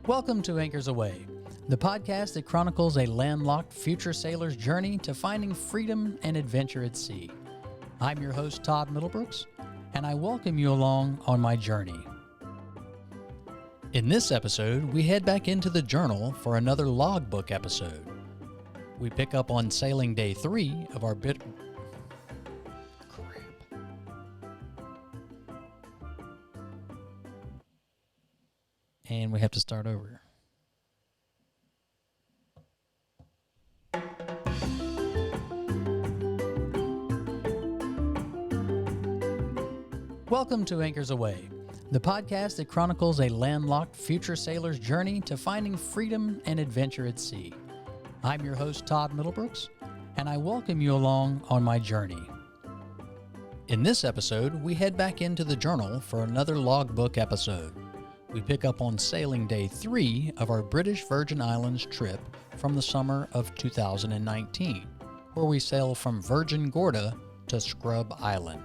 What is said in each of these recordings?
Welcome to Anchors Away, the podcast that chronicles a landlocked future sailor's journey to finding freedom and adventure at sea. I'm your host, Todd Middlebrooks, and I welcome you along on my journey. In this episode, we head back into the journal for another logbook episode. We pick up on sailing day 3 of our And we have to start over. Welcome to Anchors Away, the podcast that chronicles a landlocked future sailor's journey to finding freedom and adventure at sea. I'm your host, Todd Middlebrooks, and I welcome you along on my journey. In this episode, we head back into the journal for another logbook episode. We pick up on sailing day 3 of our British Virgin Islands trip from the summer of 2019, where we sail from Virgin Gorda to Scrub Island.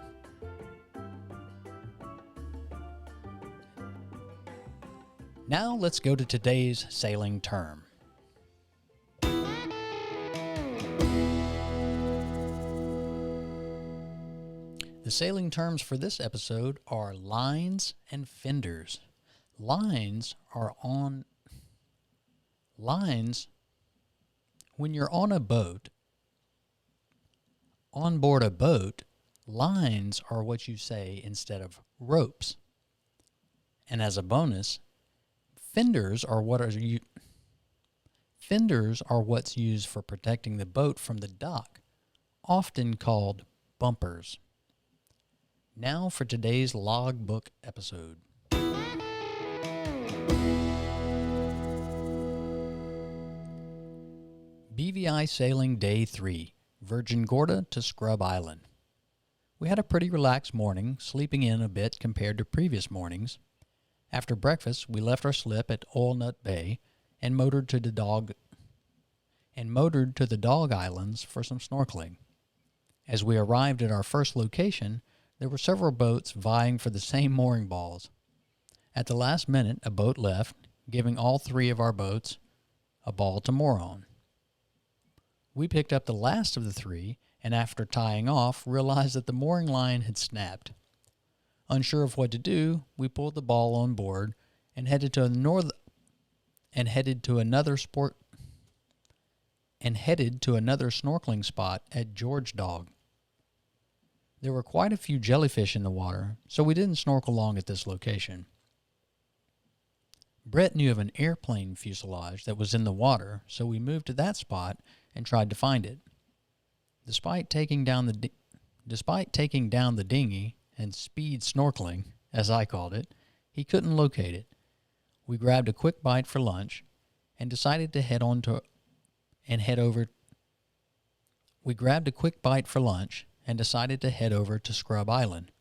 Now let's go to today's sailing term. The sailing terms for this episode are lines and fenders. Lines, when you're on a boat, on board a boat, lines are what you say instead of ropes. And as a bonus, fenders are what's used for protecting the boat from the dock, often called bumpers. Now for today's logbook episode. BVI sailing day 3, Virgin Gorda to Scrub Island. We had a pretty relaxed morning, sleeping in a bit compared to previous mornings. After breakfast, we left our slip at Oil Nut Bay and motored to the Dog Islands for some snorkeling. As we arrived at our first location, there were several boats vying for the same mooring balls. At the last minute, a boat left, giving all 3 of our boats a ball to moor on. We picked up the last of the 3, and after tying off, realized that the mooring line had snapped. Unsure of what to do, we pulled the ball on board and headed to another snorkeling spot at George Dog. There were quite a few jellyfish in the water, so we didn't snorkel long at this location. Brett knew of an airplane fuselage that was in the water, so we moved to that spot and tried to find it. Despite taking down the dinghy and speed snorkeling, as I called it, he couldn't locate it. We grabbed a quick bite for lunch and decided to head over to Scrub Island,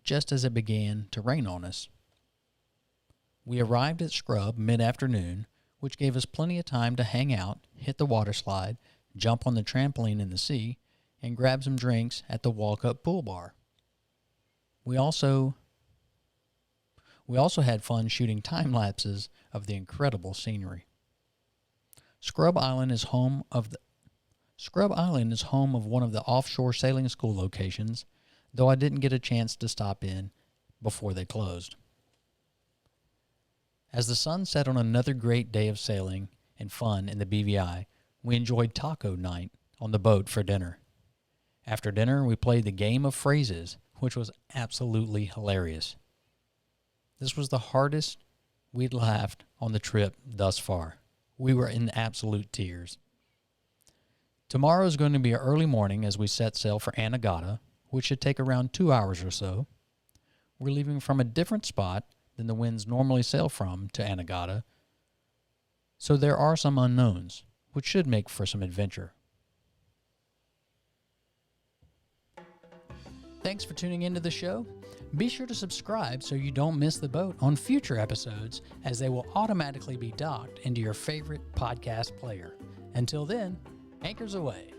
just as it began to rain on us. We arrived at Scrub mid-afternoon, which gave us plenty of time to hang out, hit the water slide, jump on the trampoline in the sea, and grab some drinks at the walk-up pool bar. We also had fun shooting time lapses of the incredible scenery. Scrub Island is home of one of the offshore sailing school locations, though I didn't get a chance to stop in before they closed. As the sun set on another great day of sailing and fun in the BVI, we enjoyed taco night on the boat for dinner. After dinner, we played the game of phrases, which was absolutely hilarious. This was the hardest we'd laughed on the trip thus far. We were in absolute tears. Tomorrow is going to be an early morning as we set sail for Anegada, which should take around 2 hours or so. We're leaving from a different spot than the winds normally sail from to Anegada, so there are some unknowns, which should make for some adventure. Thanks for tuning into the show. Be sure to subscribe so you don't miss the boat on future episodes, as they will automatically be docked into your favorite podcast player. Until then, Anchors Away.